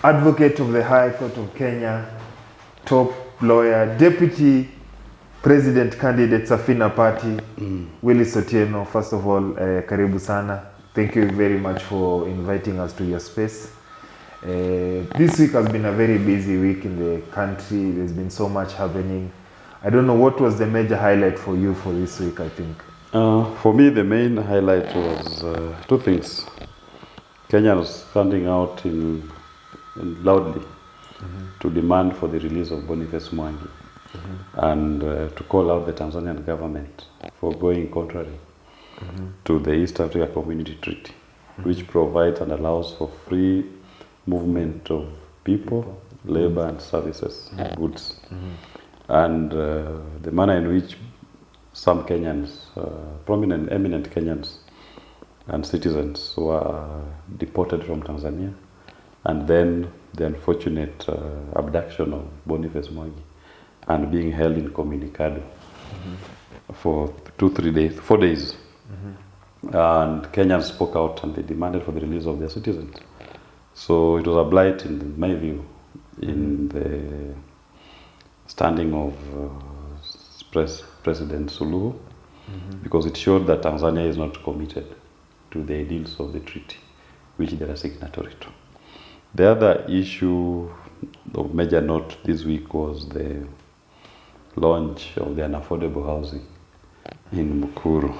Advocate of the High Court of Kenya, top lawyer, Deputy President candidate Safina Party, Willis Otieno. First of all, karibu sana. Thank you very much for inviting us to your space. This week has been a very busy week in the country. There's been so much happening. I don't know, what was the major highlight for you for this week, I think? For me, the main highlight was two things. Kenyans standing out loudly to demand for the release of Boniface Mwangi and to call out the Tanzanian government for going contrary to the East Africa Community Treaty, which provides and allows for free movement of people, labor and services, goods. And the manner in which some Kenyans, prominent, eminent Kenyans and citizens were deported from Tanzania, and then the unfortunate abduction of Boniface Mwangi and being held in Communicado for 4 days. And Kenyans spoke out and they demanded for the release of their citizens. So it was a blight, in my view, in the standing of President Suluhu, because it showed that Tanzania is not committed to the ideals of the treaty, which they are signatory to. The other issue of major note this week was the launch of the unaffordable housing in Mukuru.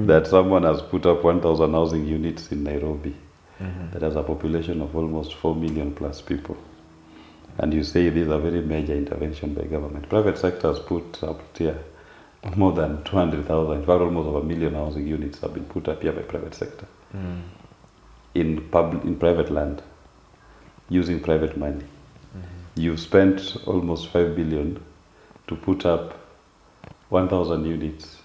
That someone has put up 1,000 housing units in Nairobi that has a population of almost 4 million plus people. And you say this is a very major intervention by government. Private sector has put up here more than 200,000, in fact almost over 1 million housing units have been put up here by private sector in private land, using private money. You've spent almost 5 billion to put up 1,000 units.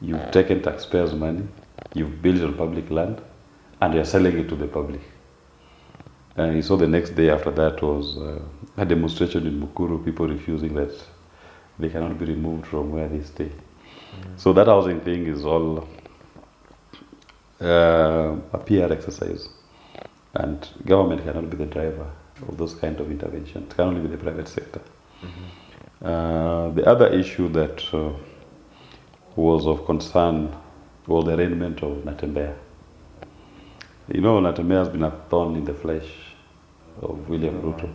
You've taken taxpayers' money, you've built on public land, and you're selling it to the public. And you saw the next day after that was a demonstration in Mukuru, people refusing that they cannot be removed from where they stay. So that housing thing is all a PR exercise. And government cannot be the driver of those kind of interventions. It can only be the private sector. The other issue that was of concern was the arraignment of Natembeya. You know, Natembeya has been a thorn in the flesh of William Ruto.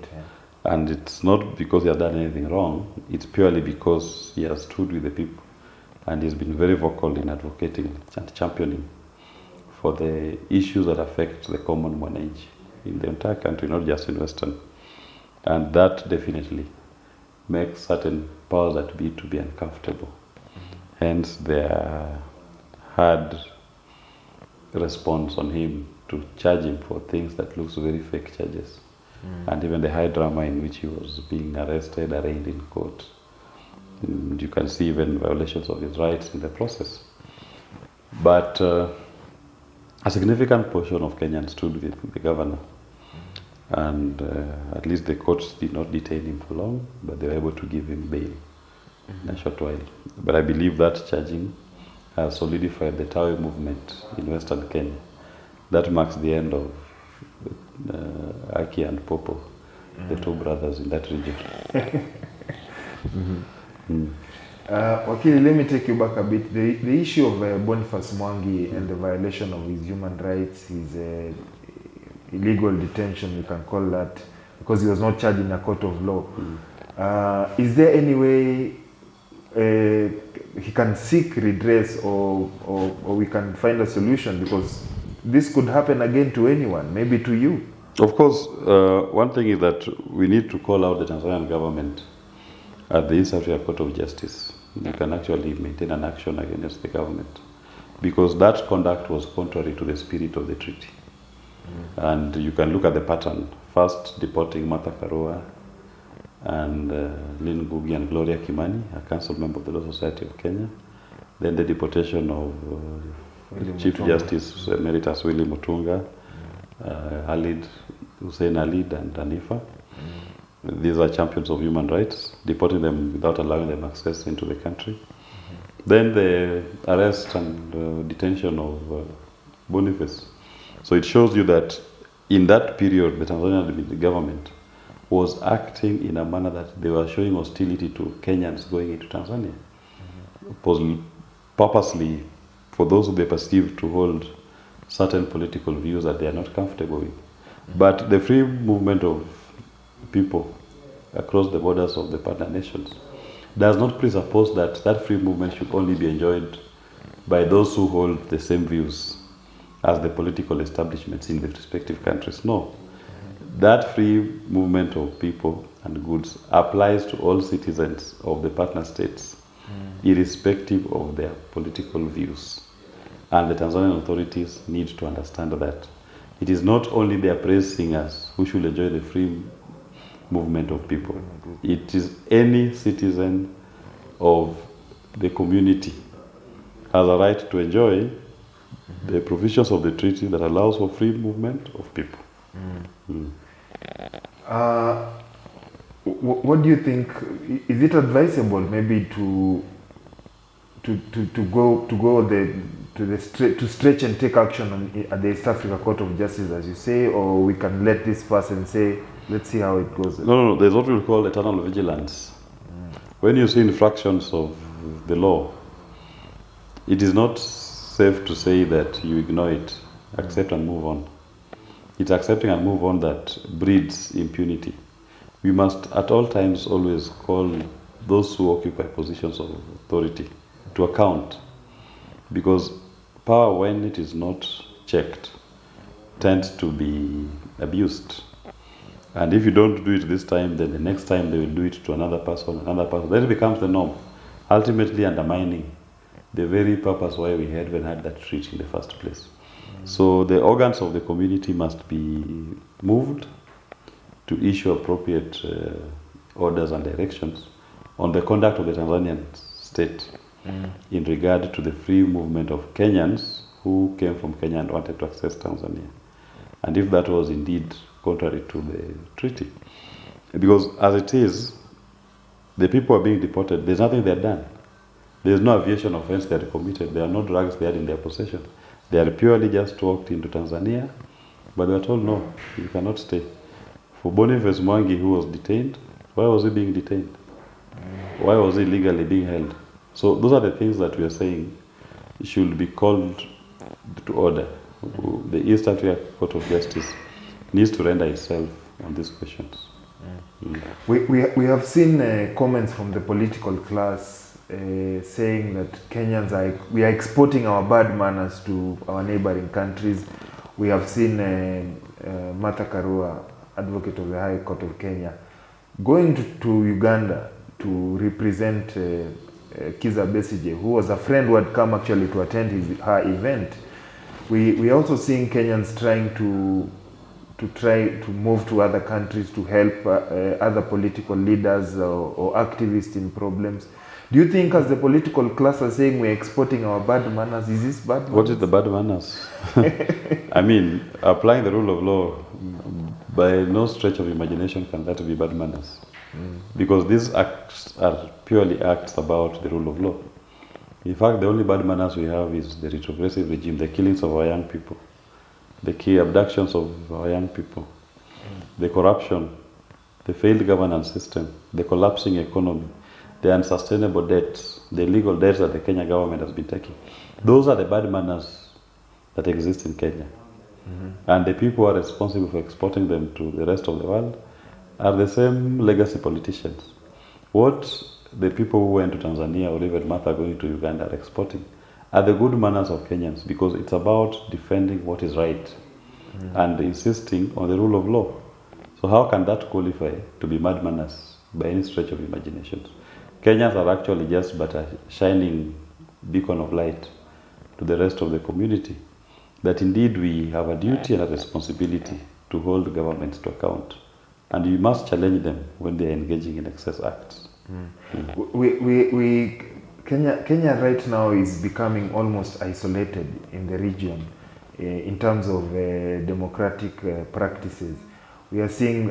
And it's not because he has done anything wrong, it's purely because he has stood with the people and he's been very vocal in advocating and championing for the issues that affect the common mwananchi in the entire country, not just in Western. And that definitely makes certain powers that be to be uncomfortable. Hence, their hard response on him to charge him for things that looks very fake charges. And even the high drama in which he was being arrested, arraigned in court. And you can see even violations of his rights in the process. But a significant portion of Kenyans stood with the governor. And at least the courts did not detain him for long, but they were able to give him bail in a short while. But I believe that charging has solidified the Tawe movement in Western Kenya. That marks the end of Aki and Popo, the two brothers in that region. Wakili, let me take you back a bit. The issue of Boniface Mwangi and the violation of his human rights, his illegal detention, you can call that, because he was not charged in a court of law. Is there any way he can seek redress or we can find a solution? Because this could happen again to anyone, maybe to you. Of course, one thing is that we need to call out the Tanzanian government at the East Africa Court of Justice. You can actually maintain an action against the government because that conduct was contrary to the spirit of the treaty. And you can look at the pattern. First, deporting Martha Karua and Lynn Ngugi and Gloria Kimani, a council member of the Law Society of Kenya. Then the deportation of Chief Justice Emeritus Willie Mutunga, Alid, Hussein Alid and Hanifa. These are champions of human rights, deporting them without allowing them access into the country. Then the arrest and detention of Boniface. So it shows you that in that period, the Tanzanian government was acting in a manner that they were showing hostility to Kenyans going into Tanzania. Purposely, for those who they perceive to hold certain political views that they are not comfortable with. But the free movement of people across the borders of the partner nations does not presuppose that that free movement should only be enjoyed by those who hold the same views as the political establishments in the respective countries. No. That free movement of people and goods applies to all citizens of the partner states, irrespective of their political views. And the Tanzanian authorities need to understand that it is not only their praise singers who should enjoy the free movement of people. It is any citizen of the community has a right to enjoy the provisions of the treaty that allows for free movement of people. What do you think? Is it advisable maybe to stretch and take action at the East Africa Court of Justice, as you say, or we can let this person say, let's see how it goes? No. There's what we call eternal vigilance. When you see infractions of the law, it is not safe to say that you ignore it, accept and move on. It's accepting and move on that breeds impunity. We must at all times always call those who occupy positions of authority to account, because power, when it is not checked, tends to be abused. And if you don't do it this time, then the next time they will do it to another person. Then it becomes the norm, ultimately undermining the very purpose why we had that treaty in the first place. So the organs of the community must be moved to issue appropriate orders and directions on the conduct of the Tanzanian state in regard to the free movement of Kenyans who came from Kenya and wanted to access Tanzania. And if that was indeed contrary to the treaty. Because as it is, the people are being deported. There's nothing they've done. There's no aviation offense they had committed. There are no drugs they had in their possession. They are purely just walked into Tanzania, but they were told, no, you cannot stay. For Boniface Mwangi, who was detained, why was he being detained? Why was he legally being held? So those are the things that we are saying should be called to order. The East Africa Court of Justice needs to render itself on these questions. We have seen comments from the political class saying that Kenyans we are exporting our bad manners to our neighboring countries. We have seen Martha Karua, advocate of the High Court of Kenya, going to Uganda to represent Kiza Besige, who was a friend who had come actually to attend her event. We are also seeing Kenyans trying to move to other countries to help other political leaders or activists in problems. Do you think, as the political class are saying, we're exporting our bad manners? Is this bad manners? What is the bad manners? I mean, applying the rule of law, by no stretch of imagination can that be bad manners. Because these acts are purely acts about the rule of law. In fact, the only bad manners we have is the retrogressive regime, the killings of our young people, the key abductions of our young people, the corruption, the failed governance system, the collapsing economy, the unsustainable debts, the illegal debts that the Kenya government has been taking. Those are the bad manners that exist in Kenya. And the people who are responsible for exporting them to the rest of the world are the same legacy politicians. What the people who went to Tanzania or even Martha going to Uganda are exporting are the good manners of Kenyans, because it's about defending what is right and insisting on the rule of law. So how can that qualify to be bad manners by any stretch of imagination? Kenyans are actually just but a shining beacon of light to the rest of the community, that indeed we have a duty and a responsibility to hold governments to account, and we must challenge them when they are engaging in excess acts. Kenya right now is becoming almost isolated in the region in terms of democratic practices. We are seeing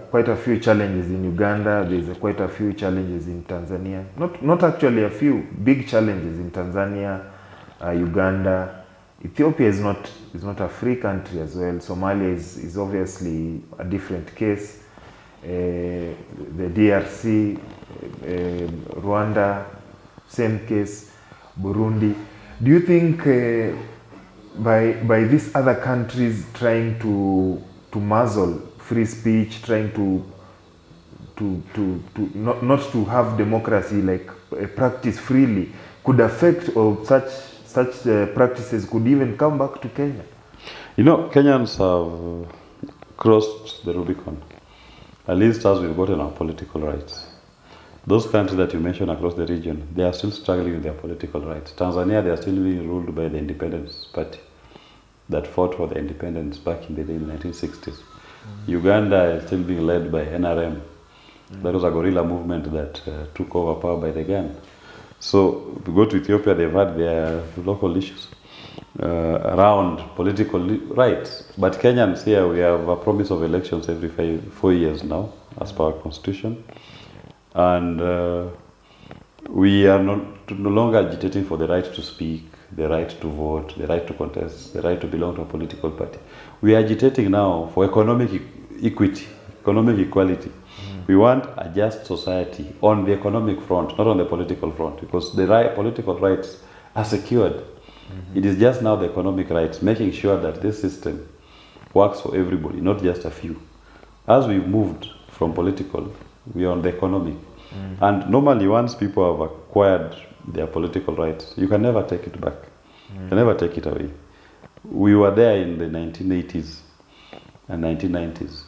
quite a few challenges in Uganda. There's quite a few challenges in Tanzania. Not actually a few, big challenges in Tanzania, Uganda. Ethiopia is not a free country as well. Somalia is obviously a different case. The DRC, Rwanda, same case. Burundi. Do you think by these other countries trying to muzzle free speech, trying to not to have democracy, like practice freely, could affect, or such practices could even come back to Kenya? You know, Kenyans have crossed the Rubicon, at least as we've gotten our political rights. Those countries that you mentioned across the region, they are still struggling with their political rights. Tanzania, they are still being ruled by the Independence Party that fought for the independence back in the 1960s. Uganda is still being led by NRM. That was a guerrilla movement that took over power by the gun. So, if you go to Ethiopia, they've had their local issues around political rights. But Kenyans here, we have a promise of elections every 4 years now, as per our constitution. And we are no longer agitating for the right to speak, the right to vote, the right to contest, the right to belong to a political party. We are agitating now for economic equity, economic equality. We want a just society on the economic front, not on the political front, because the political rights are secured. It is just now the economic rights, making sure that this system works for everybody, not just a few. As we've moved from political, we are on the economic. And normally, once people have acquired their political rights, you can never take it back. You can never take it away. We were there in the 1980s and 1990s.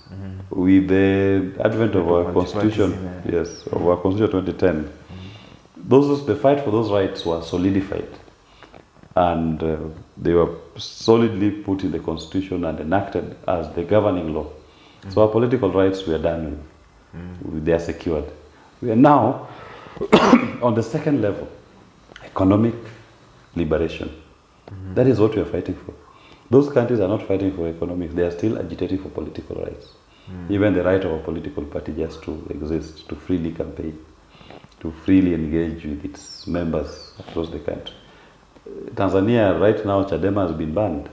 With the advent of our constitution, of our constitution 2010, the fight for those rights was solidified. And they were solidly put in the constitution and enacted as the governing law. So our political rights were done with. They are secured. We are now on the second level, economic liberation. That is what we are fighting for. Those countries are not fighting for economics, they are still agitating for political rights. Even the right of a political party just to exist, to freely campaign, to freely engage with its members across the country. Tanzania, right now, Chadema has been banned.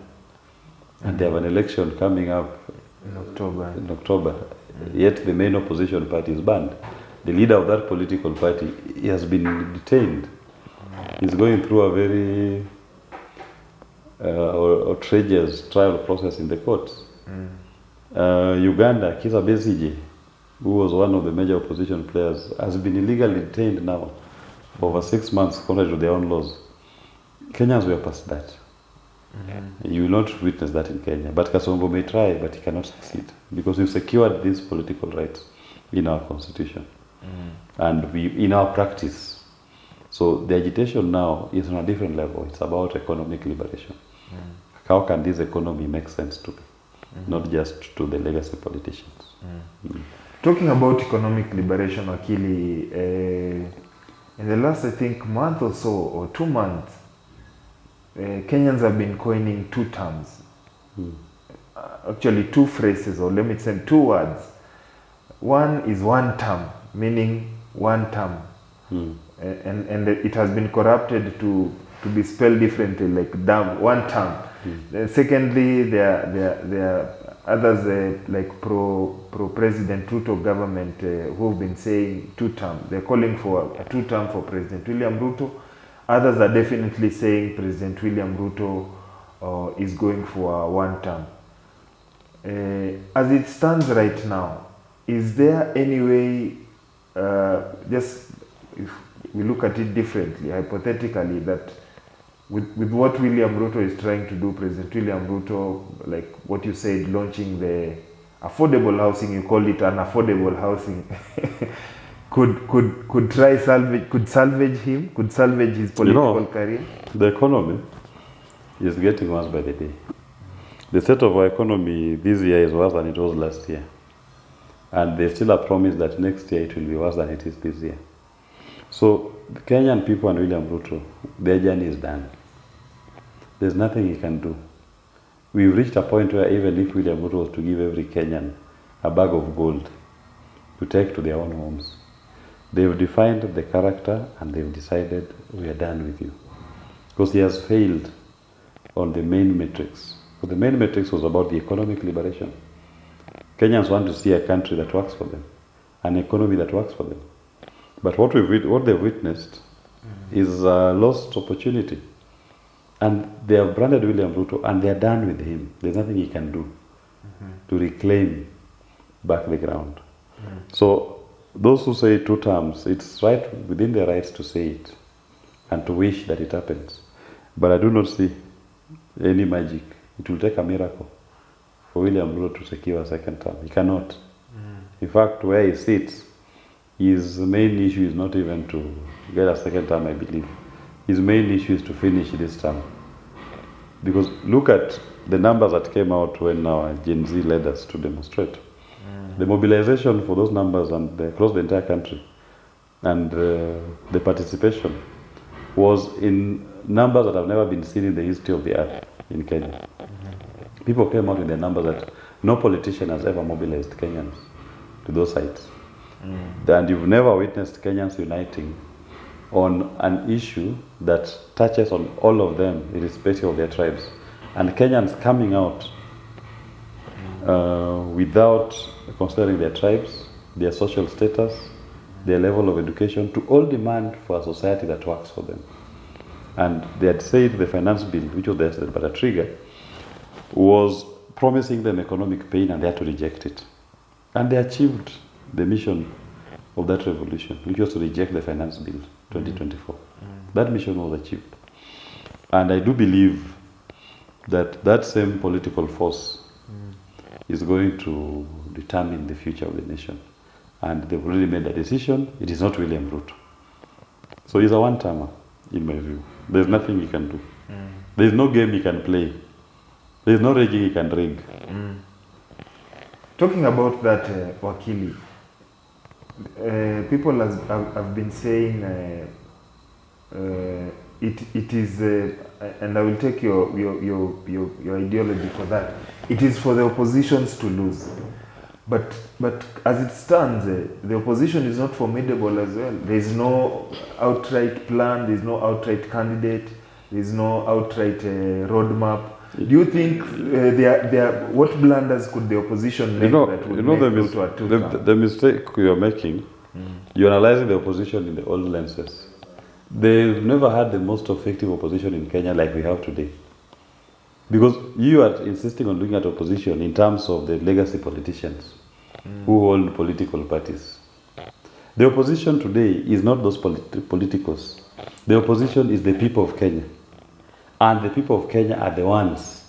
And they have an election coming up in October. Yet the main opposition party is banned. The leader of that political party has been detained. He's going through a very outrageous trial process in the courts. Uganda, Kizza Besigye, who was one of the major opposition players, has been illegally detained now for over 6 months contrary to their own laws. Kenyans were past that. You will not witness that in Kenya. But Kasongo may try, but he cannot succeed because we've secured these political rights in our constitution and in our practice. So the agitation now is on a different level. It's about economic liberation. How can this economy make sense to me? Not just to the legacy politicians. Talking about economic liberation, Wakili, in the last, I think, month or so, or 2 months, Kenyans have been coining two terms. Actually, two phrases, or let me say 2 words. One is one term, meaning one term. And it has been corrupted to be spelled differently, like one term. Secondly, there are others like pro-President Ruto government who have been saying 2 term. They're calling for a 2 term for President William Ruto. Others are definitely saying President William Ruto is going for a 1 term. As it stands right now, is there any way, just if we look at it differently, hypothetically, that with what William Ruto is trying to do, President William Ruto, like what you said, launching the affordable housing, you call it an affordable housing, could salvage his political career? The economy is getting worse by the day. The state of our economy this year is worse than it was last year. And there's still a promise that next year it will be worse than it is this year. So the Kenyan people and William Ruto, their journey is done. There's nothing he can do. We've reached a point where even if William Ruto was to give every Kenyan a bag of gold to take to their own homes, they've defined the character and they've decided we are done with you. Because he has failed on the main matrix. So the main matrix was about the economic liberation. Kenyans want to see a country that works for them, an economy that works for them. But what they've witnessed is a lost opportunity. And they have branded William Ruto and they are done with him. There's nothing he can do to reclaim back the ground. So those who say 2 terms, it's right within their rights to say it and to wish that it happens. But I do not see any magic. It will take a miracle for William Ruto to secure a second term. He cannot. In fact, where he sits, his main issue is not even to get a second term, I believe. His main issue is to finish this term. Because look at the numbers that came out when our Gen Z led us to demonstrate. The mobilization for those numbers and across the entire country and the participation was in numbers that have never been seen in the history of the earth in Kenya. People came out with their numbers that no politician has ever mobilized Kenyans to those sites. And you've never witnessed Kenyans uniting on an issue that touches on all of them, irrespective of their tribes. And Kenyans coming out without considering their tribes, their social status, their level of education, to all demand for a society that works for them. And they had said the finance bill, which was there but a trigger, was promising them economic pain and they had to reject it. And they achieved the mission of that revolution, which was to reject the finance bill 2024. That mission was achieved. And I do believe that that same political force is going to determine the future of the nation. And they've already made a decision. It is not William Ruto. So he's a one-timer, in my view. There's nothing he can do. There's no game he can play. There's no rigging he can rig. Talking about that, Wakili, people have been saying it is, and I will take your ideology for that. It is for the oppositions to lose, but as it stands, the opposition is not formidable as well. There is no outright plan. There is no outright candidate. There is no outright roadmap. Do you think what blunders could the opposition make that would make Ruto a two-term? The mistake you are making, you're analyzing the opposition in the old lenses. They've never had the most effective opposition in Kenya like we have today. Because you are insisting on looking at opposition in terms of the legacy politicians who hold political parties. The opposition today is not those politicos. The opposition is the people of Kenya. And the people of Kenya are the ones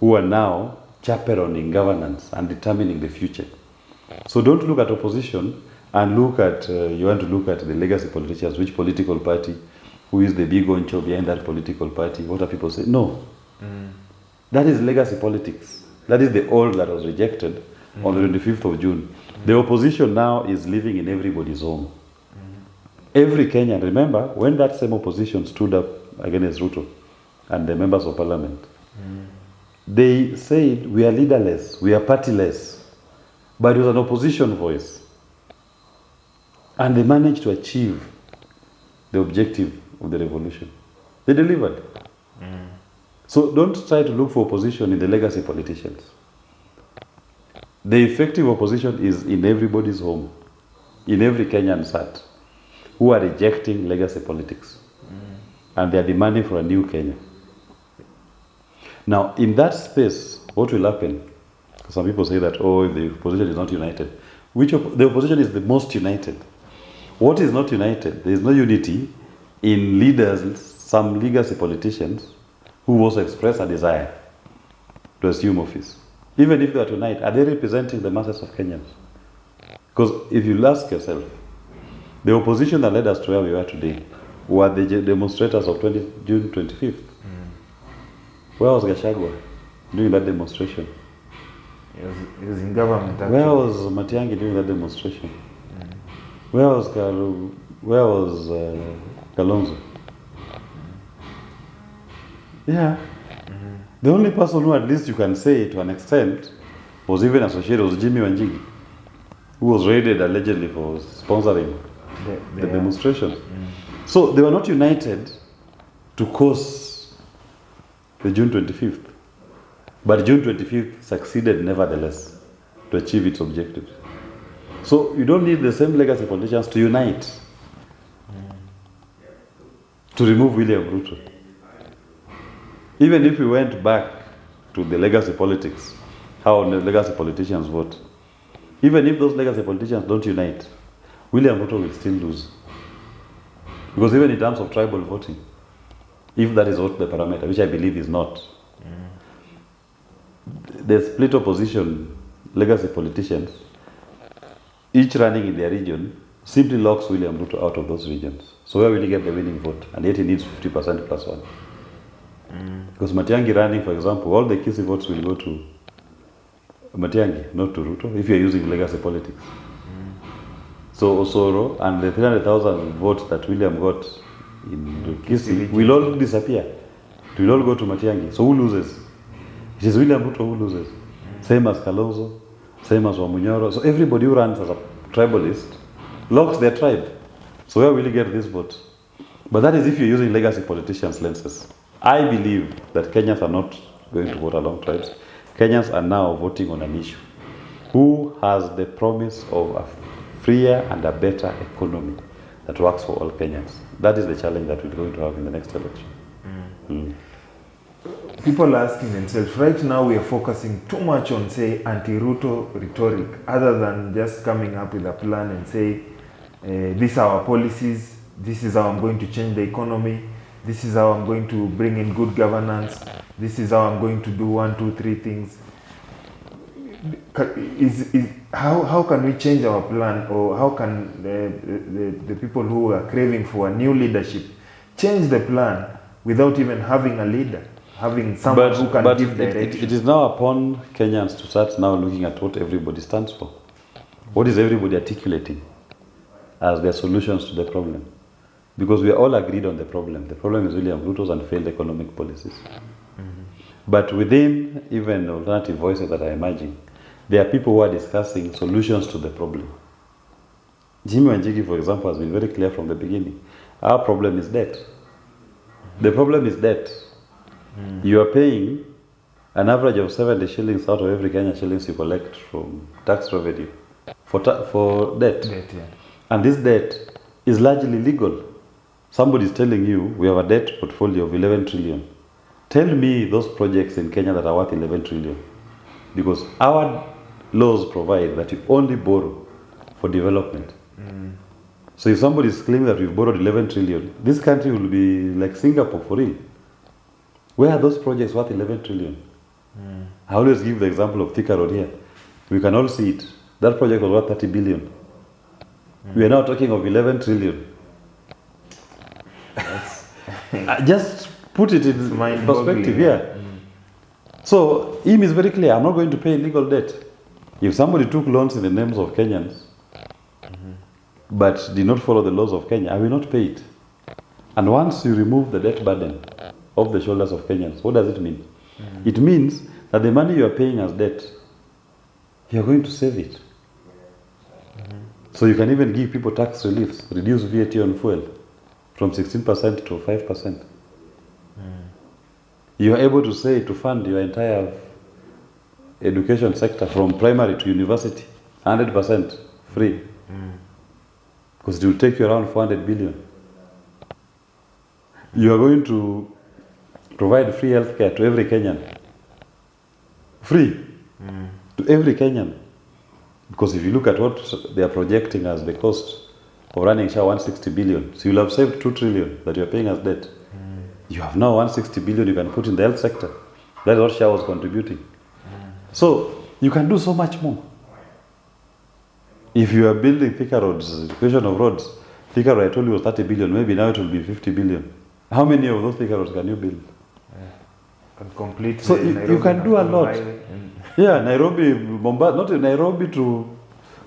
who are now chaperoning governance and determining the future. So don't look at opposition and look at, you want to look at the legacy politicians, which political party, who is the big oncho behind that political party, what are people saying? No. That is legacy politics. That is the old that was rejected on the 25th of June. The opposition now is living in everybody's home. Every Kenyan, remember, when that same opposition stood up against Ruto and the members of parliament, they said, we are leaderless, we are partyless, but it was an opposition voice. And they managed to achieve the objective of the revolution. They delivered. So don't try to look for opposition in the legacy politicians. The effective opposition is in everybody's home, in every Kenyan's heart, who are rejecting legacy politics. And they are demanding for a new Kenya. Now, in that space, what will happen? Some people say that, oh, the opposition is not united. The opposition is the most united. What is not united? There is no unity in leaders, some legacy politicians, who also express a desire to assume office. Even if they are tonight, are they representing the masses of Kenyans? Because if you ask yourself, the opposition that led us to where we are today were the demonstrators of June 25th. Where was Gachagua during that demonstration? He was in government. Actually. Where was Matiang'i during that demonstration? Where was Kalonzo? Yeah. The only person who at least you can say to an extent was even associated was Jimmy Wanjigi, who was raided allegedly for sponsoring the demonstration. So they were not united to cause the June 25th. But June 25th succeeded nevertheless to achieve its objectives. So you don't need the same legacy politicians to unite to remove William Ruto. Even if we went back to the legacy politics, how the legacy politicians vote, even if those legacy politicians don't unite, William Ruto will still lose. Because even in terms of tribal voting, if that is what the parameter, which I believe is not, the split opposition legacy politicians, each running in their region, simply locks William Ruto out of those regions. So where will he get the winning vote? And yet he needs 50% plus one. Because Matiang'i running, for example, all the Kisii votes will go to Matiang'i, not to Ruto, if you're using legacy politics. So Osoro and the 300,000 votes that William got in Kisii will all disappear. It will all go to Matiang'i. So who loses? It is William Ruto who loses. Same as Kalonzo, same as Wamunyoro. So everybody who runs as a tribalist locks their tribe. So where will you get this vote? But that is if you're using legacy politicians' lenses. I believe that Kenyans are not going to vote along tribes. Kenyans are now voting on an issue. Who has the promise of a freer and a better economy that works for all Kenyans? That is the challenge that we're going to have in the next election. People are asking themselves, right now we are focusing too much on, say, anti-Ruto rhetoric, other than just coming up with a plan and say, these are our policies, this is how I'm going to change the economy, this is how I'm going to bring in good governance, this is how I'm going to do 1, 2, 3 things. How can we change our plan, or how can the people who are craving for a new leadership change the plan without even having a leader, having someone who can give direction? It is now upon Kenyans to start now looking at what everybody stands for. What is everybody articulating as their solutions to the problem? Because we are all agreed on the problem. The problem is William Ruto's and failed economic policies. But within even alternative voices that are emerging, there are people who are discussing solutions to the problem. Jimmy Wanjigi, for example, has been very clear from the beginning. Our problem is debt. The problem is debt. You are paying an average of 70 shillings out of every Kenyan shillings you collect from tax revenue for debt. And this debt is largely legal. Somebody is telling you, we have a debt portfolio of 11 trillion. Tell me those projects in Kenya that are worth 11 trillion. Because our laws provide that you only borrow for development. So if somebody is claiming that we've borrowed 11 trillion, this country will be like Singapore for real. Where are those projects worth 11 trillion? I always give the example of Thika Road here. We can all see it. That project was worth 30 billion. We are now talking of 11 trillion. Just put it in perspective, yeah. So him is very clear. I'm not going to pay illegal debt. If somebody took loans in the names of Kenyans, but did not follow the laws of Kenya, I will not pay it. And once you remove the debt burden off the shoulders of Kenyans, what does it mean? It means that the money you are paying as debt, you are going to save it. So you can even give people tax reliefs, reduce VAT on fuel from 16% to 5%. You are able to say to fund your entire education sector from primary to university, 100% free. Because it will take you around 400 billion. You are going to provide free healthcare to every Kenyan. Free to every Kenyan. Because if you look at what they are projecting as the cost of running SHA 160 billion, so you'll have saved 2 trillion that you're paying as debt. You have now 160 billion you can put in the health sector. That's what SHA was contributing. So you can do so much more. If you are building thicker roads, education of roads, thicker road I told you was 30 billion, maybe now it will be 50 billion. How many of those thicker roads can you build? Complete. So you can do a lot. Yeah, Nairobi, Mombasa, not Nairobi to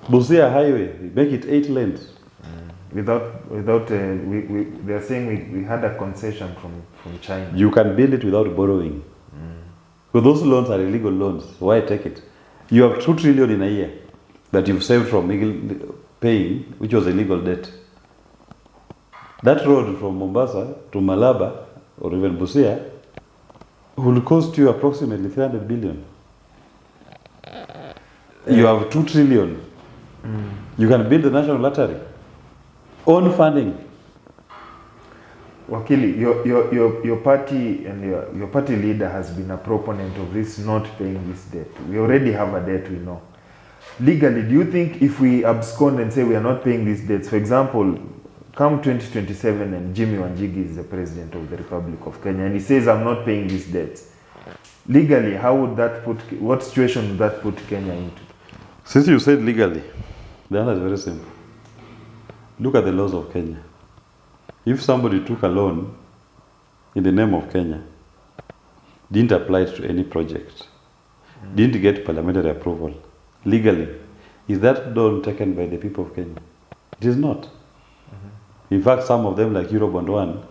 Busia Highway, make it 8 lanes. Without they are saying we had a concession from China. You can build it without borrowing. So those loans are illegal loans. Why take it? You have 2 trillion in a year that you've saved from paying, which was illegal debt. That road from Mombasa to Malaba or even Busia will cost you approximately 300 billion. You have 2 trillion. You can build the national lottery. Own funding. Wakili, your party and your party leader has been a proponent of this not paying this debt. We already have a debt, we know. Legally, do you think if we abscond and say we are not paying these debts, for example, come 2027 and Jimmy Wanjigi is the president of the Republic of Kenya and he says I'm not paying these debts, legally, how would that what situation would that put Kenya into? Since you said legally, the answer is very simple. Look at the laws of Kenya. If somebody took a loan in the name of Kenya, didn't apply it to any project, didn't get parliamentary approval, legally, is that loan taken by the people of Kenya? It is not. In fact, some of them, like Eurobond 1,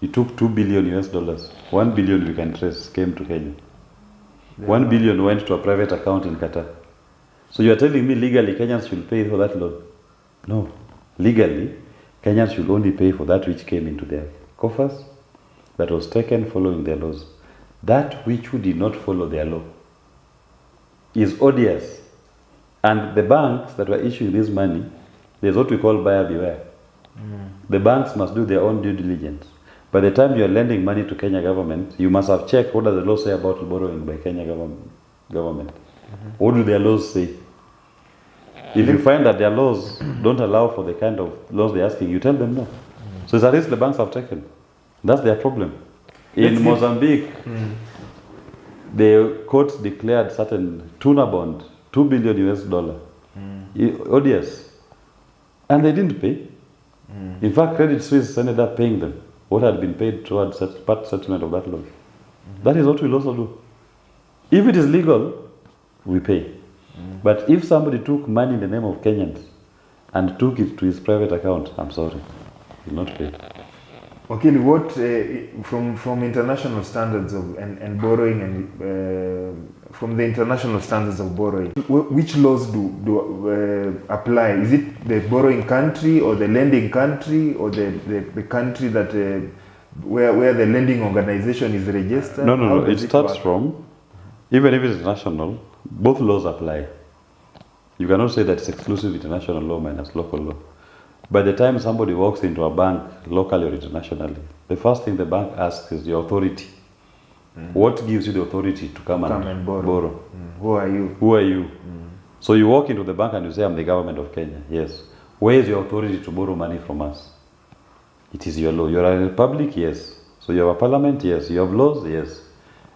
he took $2 billion US. $1 billion we can trace came to Kenya. $1 billion went to a private account in Qatar. So you are telling me legally Kenyans should pay for that loan? No. Legally, Kenyans should only pay for that which came into their coffers, that was taken following their laws. That which did not follow their law is odious. And the banks that were issuing this money, there's what we call buyer beware. The banks must do their own due diligence. By the time you are lending money to Kenya government, you must have checked what does the law say about borrowing by Kenya government. What do their laws say? If you find that their laws don't allow for the kind of laws they're asking, you tell them no. So it's a risk the banks have taken. That's their problem. In Mozambique, the courts declared certain tuna bond, $2 billion US. Odious. And they didn't pay. In fact, Credit Suisse ended up paying them what had been paid towards part settlement of that loan. That is what we'll also do. If it is legal, we pay. But if somebody took money in the name of Kenyans and took it to his private account, I'm sorry, he will not pay. Wakili, what from international standards of and borrowing and from the international standards of borrowing, which laws do apply? Is it the borrowing country or the lending country or the country that where the lending organization is registered? No. It starts from, even if it is national, both laws apply. You cannot say that it's exclusive international law minus local law. By the time somebody walks into a bank, locally or internationally, the first thing the bank asks is your authority. What gives you the authority to come and borrow? Who are you? Who are you? So you walk into the bank and you say, I'm the government of Kenya. Yes. Where is your authority to borrow money from us? It is your law. You are a republic? Yes. So you have a parliament? Yes. You have laws? Yes.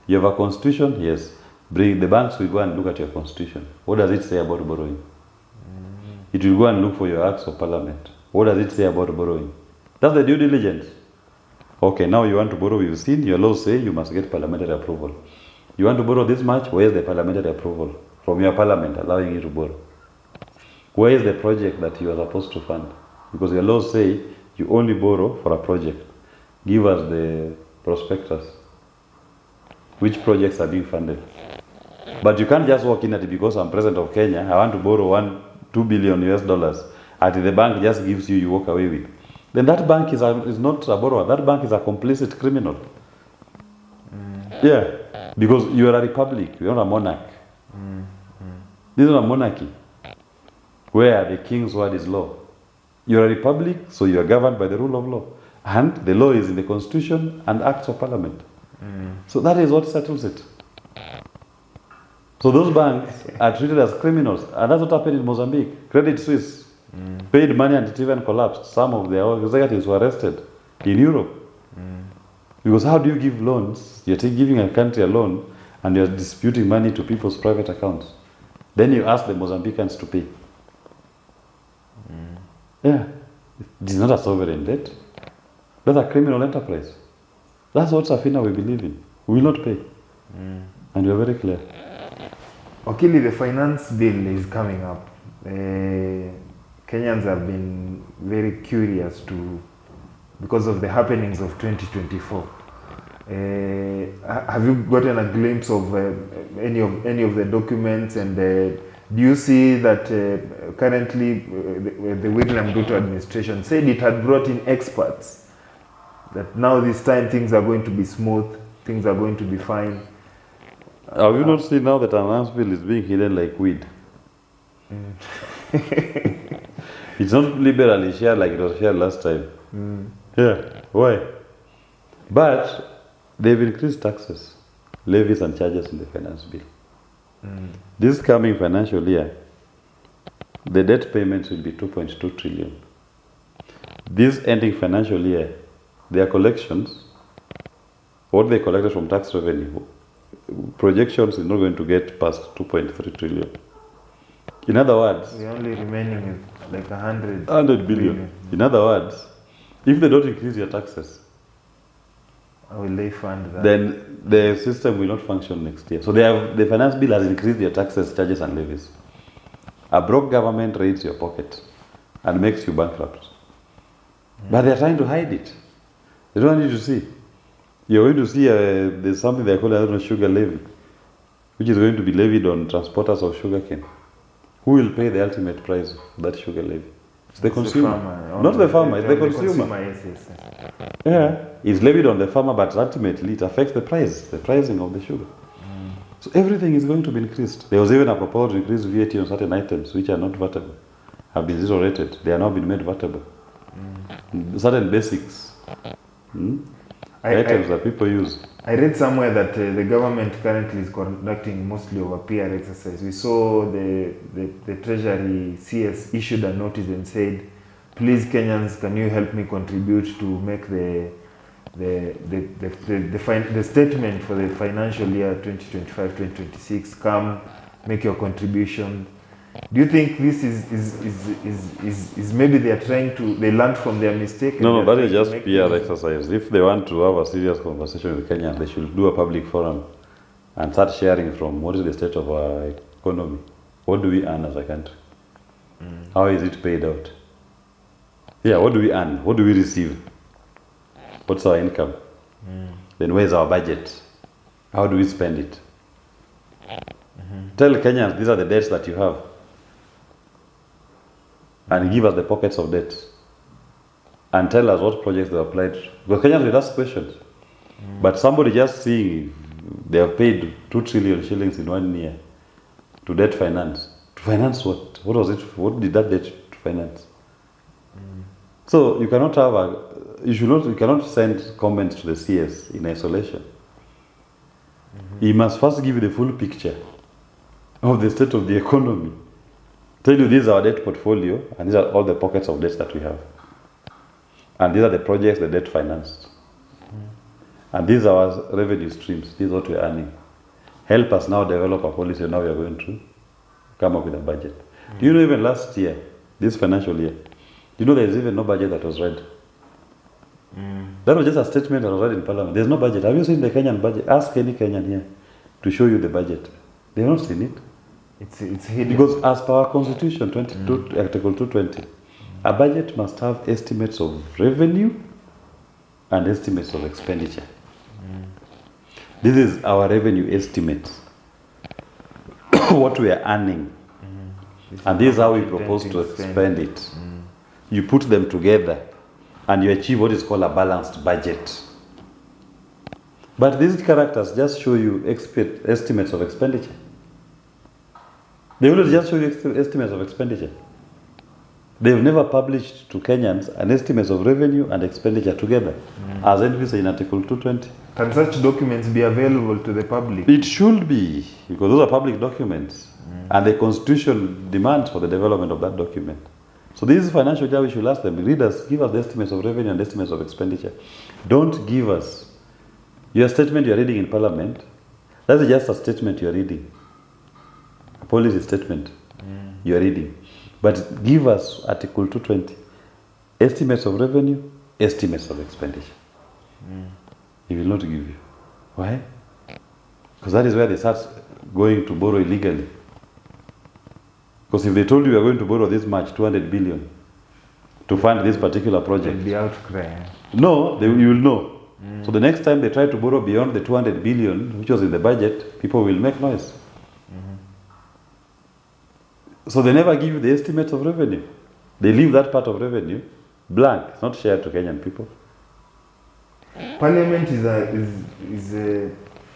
You have a constitution? Yes. The banks will go and look at your constitution. What does it say about borrowing? It will go and look for your acts of parliament. What does it say about borrowing? That's the due diligence. Okay, now you want to borrow, you've seen your laws say you must get parliamentary approval. You want to borrow this much, where is the parliamentary approval from your parliament allowing you to borrow? Where is the project that you are supposed to fund? Because your laws say you only borrow for a project. Give us the prospectus. Which projects are being funded? But you can't just walk in at it because I'm president of Kenya, I want to borrow $2 billion US, and the bank just gives you, you walk away with. Then that bank is not a borrower, that bank is a complicit criminal. Yeah, because you are a republic, you are not a monarch. This is not a monarchy, where the king's word is law. You are a republic, so you are governed by the rule of law. And the law is in the constitution and acts of parliament. So that is what settles it. So those banks are treated as criminals. And that's what happened in Mozambique. Credit Suisse paid money and it even collapsed. Some of their executives were arrested in Europe. Because how do you give loans? You're giving a country a loan and you're disputing money to people's private accounts. Then you ask the Mozambicans to pay. Yeah. It is not a sovereign debt. That's a criminal enterprise. That's what Safina we believe in. We will not pay. And we are very clear. Wakili, the finance bill is coming up. Kenyans have been very curious because of the happenings of 2024. Have you gotten a glimpse of any of the documents, and do you see that currently the William Ruto administration said it had brought in experts, that now this time things are going to be smooth? things are going to be fine. Have you not seen now that finance bill is being hidden like weed? It's not liberally shared like it was shared last time. Yeah, why? But they've increased taxes, levies and charges in the finance bill. This coming financial year, the debt payments will be 2.2 trillion. This ending financial year, their collections, what they collected from tax revenue, projections is not going to get past 2.3 trillion. In other words, We're only remaining with like 100 billion. In other words, if they don't increase their taxes, how will they fund that? then the system will not function next year. So the finance bill has increased their taxes, charges and levies. A broke government raids your pocket and makes you bankrupt. But they're trying to hide it. They don't want you to see. You're going to see there's something they call a sugar levy, which is going to be levied on transporters of sugarcane. Who will pay the ultimate price of that sugar levy? It's the consumer. Not the farmer, it's the consumer. Yes. Yeah, it's levied on the farmer, but ultimately it affects the pricing of the sugar. So everything is going to be increased. There was even a proposal to increase VAT on certain items which are not vatable, have been zero rated. They are now being made vatable. Certain basics. Items that people use. I read somewhere that the government currently is conducting mostly of a PR exercise. We saw the Treasury CS issued a notice and said, please Kenyans, can you help me contribute to make the statement for the financial year 2025-2026, come make your contribution. Do you think this is maybe they are trying to, they learned from their mistake? No, that is just PR exercise. If they want to have a serious conversation with Kenyans, they should do a public forum and start sharing from what is the state of our economy. What do we earn as a country? How is it paid out? Yeah, what do we earn? What do we receive? What's our income? Then where's our budget? How do we spend it? Tell Kenyans these are the debts that you have. And give us the pockets of debt. And tell us what projects they applied to. Because Kenyans will ask questions. But somebody just seeing they have paid 2 trillion shillings in 1 year to debt finance. To finance what? What was it? What did that debt to finance? So you cannot have you cannot send comments to the CS in isolation. He must first give you the full picture of the state of the economy. Tell you this is our debt portfolio and these are all the pockets of debts that we have. And these are the projects the debt financed. And these are our revenue streams. This is what we're earning. Help us now develop a policy and now we are going to come up with a budget. Do you know even last year, this financial year, you know there is even no budget that was read. That was just a statement that was read in Parliament. There's no budget. Have you seen the Kenyan budget? Ask any Kenyan here to show you the budget. They have not seen it. It's hidden. Because as per our Constitution, Article 220, a budget must have estimates of revenue and estimates of expenditure. This is our revenue estimates. What we are earning. And this is how we propose to spend it. You put them together and you achieve what is called a balanced budget. But these characters just show you estimates of expenditure. They will just show you estimates of expenditure. They've never published to Kenyans an estimates of revenue and expenditure together, as envisaged in Article 220. Can such documents be available to the public? It should be, because those are public documents, and the Constitution demands for the development of that document. So this financial year, we should ask them, readers, give us the estimates of revenue and estimates of expenditure. Don't give us your statement you are reading in Parliament. That's just a statement you are reading. A policy statement you are reading. But give us Article 220, estimates of revenue, estimates of expenditure. He will not give you. Why? Because that is where they start going to borrow illegally. Because if they told you are going to borrow this much, 200 billion, to fund this particular project. It'll be outcry. No, you will know. So the next time they try to borrow beyond the 200 billion, which was in the budget, people will make noise. So they never give you the estimates of revenue. They leave that part of revenue blank. It's not shared to Kenyan people. Parliament is a,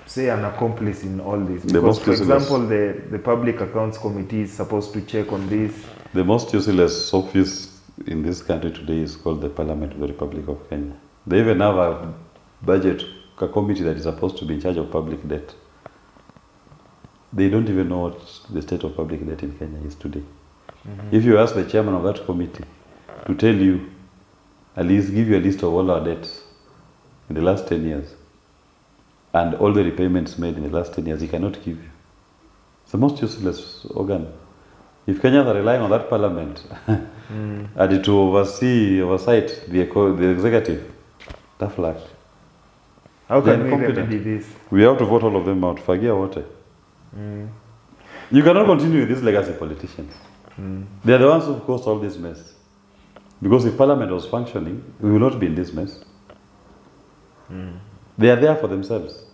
say, an accomplice in all this. The Because, most for useless. example, the Public Accounts Committee is supposed to check on this. The most useless office in this country today is called the Parliament of the Republic of Kenya. They even have a budget a committee that is supposed to be in charge of public debt. They don't even know what the state of public debt in Kenya is today. If you ask the chairman of that committee to tell you, at least give you a list of all our debts in the last 10 years and all the repayments made in the last 10 years, he cannot give you. It's the most useless organ. If Kenyans are relying on that parliament and to oversight the executive, tough luck. How They're can we incompetent. remedy this? We have to vote all of them out. Fagia water. You cannot continue with these legacy politicians. They are the ones who caused all this mess. Because if parliament was functioning, we will not be in this mess. They are there for themselves.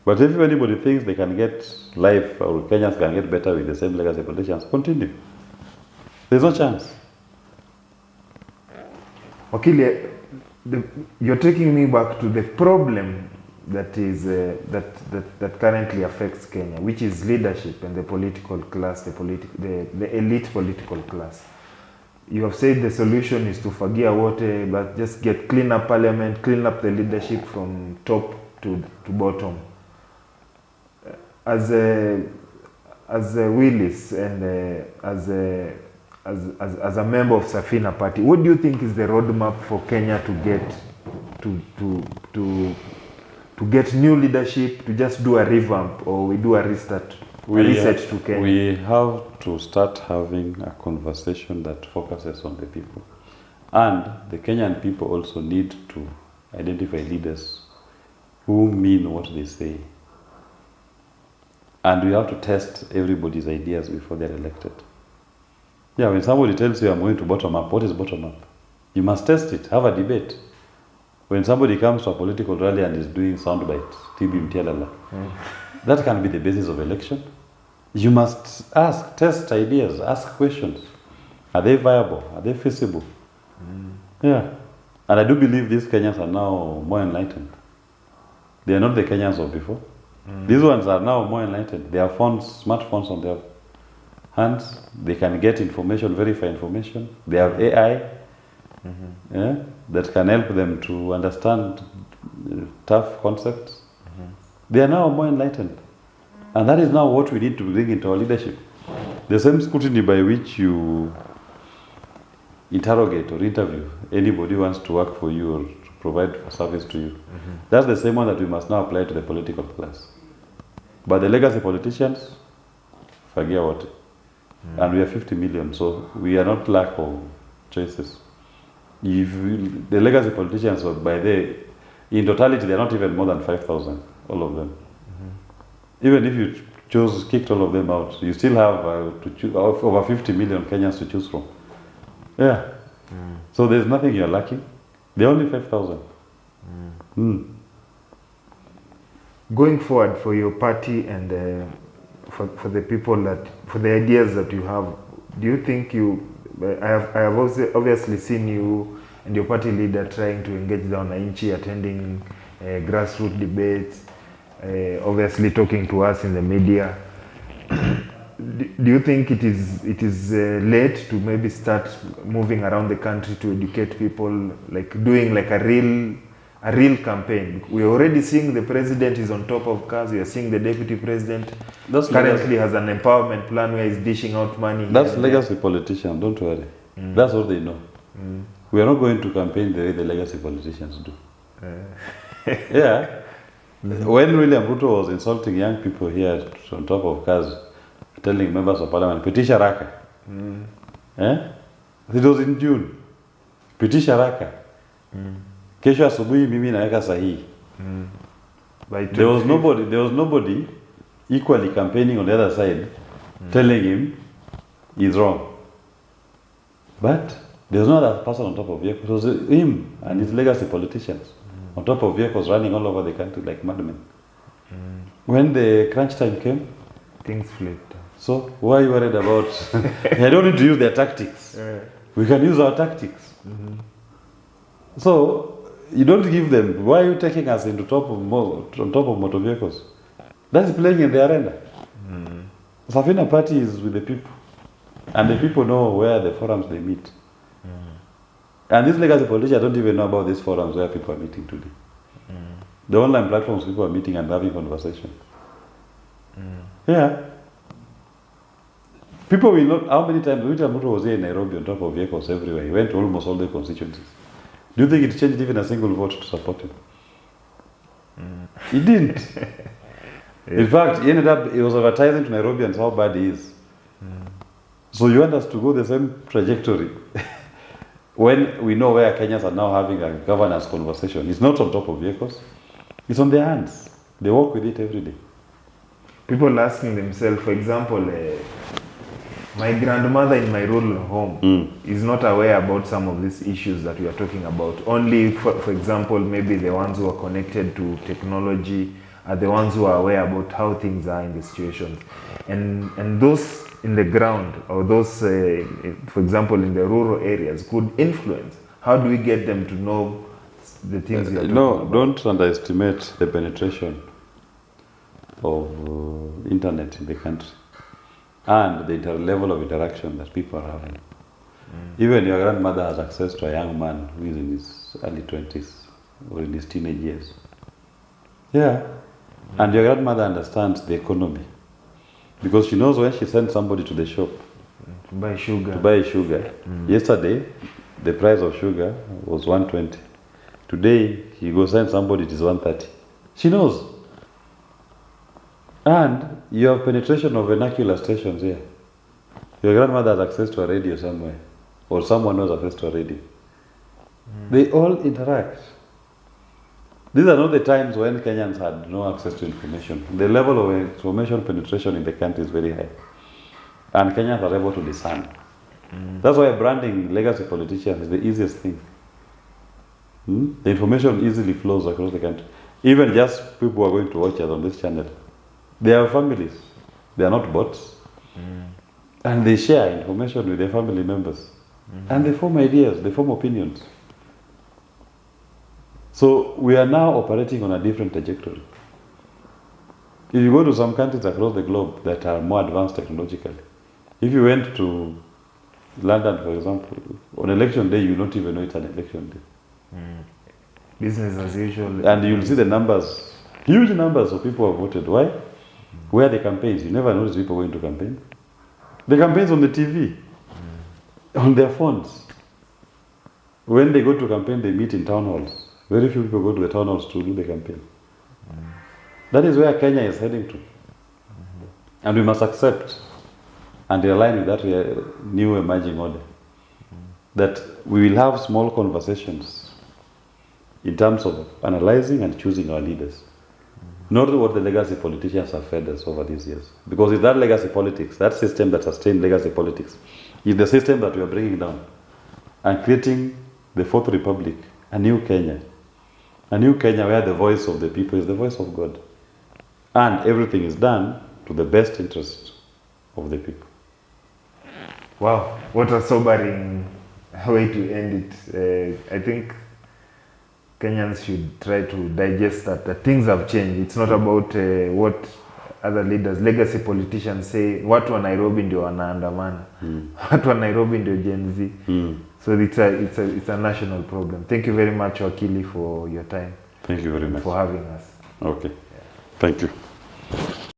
But if anybody thinks they can get life or Kenyans can get better with the same legacy politicians, continue. There's no chance. Wakili, you're taking me back to the problem that is that currently affects Kenya, which is leadership and the political class, the elite political class. You have said the solution is to fagia water, but just clean up parliament, clean up the leadership from top to bottom. As a Willis and as a member of Safina Party, what do you think is the roadmap for Kenya to get new leadership, to just do a revamp, or we do a restart, a reset to Kenya? We have to start having a conversation that focuses on the people. And the Kenyan people also need to identify leaders who mean what they say. And we have to test everybody's ideas before they're elected. Yeah, when somebody tells you I'm going to bottom up, what is bottom up? You must test it, have a debate. When somebody comes to a political rally and is doing sound bites, TB Mtialala, that can be the basis of election. You must ask, test ideas, ask questions. Are they viable? Are they feasible? Yeah. And I do believe these Kenyans are now more enlightened. They are not the Kenyans of before. These ones are now more enlightened. They have phones, smartphones on their hands. They can get information, verify information. They have AI that can help them to understand tough concepts. They are now more enlightened. And that is now what we need to bring into our leadership. The same scrutiny by which you interrogate or interview anybody who wants to work for you or to provide service to you. That's the same one that we must now apply to the political class. But the legacy politicians, fagia what? And we are 50 million, so we are not lack of choices. The legacy politicians, in totality, they are not even more than 5,000, all of them. Even if you kicked all of them out, you still have to choose over 50 million Kenyans to choose from. Yeah. So there's nothing you're lacking. They're only 5,000. Going forward for your party and for the people for the ideas that you have, do you think I have also obviously seen you and your party leader trying to engage the wananchi, attending grassroots debates, obviously talking to us in the media. Do you think it is late to maybe start moving around the country to educate people, like doing like a real campaign? We're already seeing the president is on top of cars. We are seeing the deputy president currently has an empowerment plan where he's dishing out money. That's legacy politicians, don't worry. That's what they know. We are not going to campaign the way the legacy politicians do. Yeah. When William Ruto was insulting young people here on top of cars, telling members of parliament, pitisha raka. It was in June. Pitisha raka. Kesho asubuhi mimi naweka sahihi. There was nobody equally campaigning on the other side, telling him he's wrong. But there was no other person on top of vehicles. It was him and his legacy politicians on top of vehicles running all over the country like madmen. When the crunch time came, things flipped. So why are you worried about? I don't need to use their tactics. We can use our tactics. So You don't give them. Why are you taking us into on top of motor vehicles? That's playing in the arena. Safina party is with the people, and the people know where the forums they meet. And these legacy politicians don't even know about these forums where people are meeting today. The online platforms people are meeting and having conversation. Yeah. People will not. How many times Ruto was here in Nairobi on top of vehicles everywhere? He went to almost all the constituencies. Do you think it changed even a single vote to support him? He didn't. In fact, he was advertising to Nairobians how bad he is. So you want us to go the same trajectory when we know where Kenyans are now having a governance conversation. It's not on top of vehicles. It's on their hands. They walk with it every day. People asking themselves, for example, my grandmother in my rural home is not aware about some of these issues that we are talking about. Only, for example, maybe the ones who are connected to technology are the ones who are aware about how things are in the situations. And those in the ground, or those, for example, in the rural areas, could influence. How do we get them to know the things we are talking about? Don't underestimate the penetration of internet in the country and the level of interaction that people are having. Even your grandmother has access to a young man who is in his early 20s or in his teenage years. Yeah. And your grandmother understands the economy because she knows when she sends somebody to the shop to buy sugar. Yesterday, the price of sugar was 120. Today, he goes send somebody, it is 130. She knows. And you have penetration of vernacular stations here. Your grandmother has access to a radio somewhere, or someone has access to a radio. They all interact. These are not the times when Kenyans had no access to information. The level of information penetration in the country is very high. And Kenyans are able to discern. That's why branding legacy politicians is the easiest thing. The information easily flows across the country. Even just people who are going to watch us on this channel, they have families. They are not bots. And they share information with their family members. And they form ideas, they form opinions. So we are now operating on a different trajectory. If you go to some countries across the globe that are more advanced technologically, if you went to London, for example, on election day, you don't even know it's an election day. Business as usual. And you'll see the numbers, huge numbers of people who have voted. Why? Where are the campaigns? You never notice people going to campaign. The campaigns on the TV, on their phones. When they go to campaign, they meet in town halls. Very few people go to the town halls to do the campaign. That is where Kenya is heading to. And we must accept and align with that new emerging order. That we will have small conversations in terms of analyzing and choosing our leaders. Not what the legacy politicians have fed us over these years. Because it's that legacy politics, that system that sustained legacy politics, is the system that we are bringing down and creating the Fourth Republic, a new Kenya. A new Kenya where the voice of the people is the voice of God. And everything is done to the best interest of the people. Wow, what a sobering way to end it. I think Kenyans should try to digest that things have changed. It's not about what other leaders, legacy politicians say, watu wa Nairobi ndio wanaandamana. Watu wa Nairobi ndio Gen Z. So it's a national problem. Thank you very much, Wakili, for your time. Thank you very much for having us. Okay. Yeah. Thank you.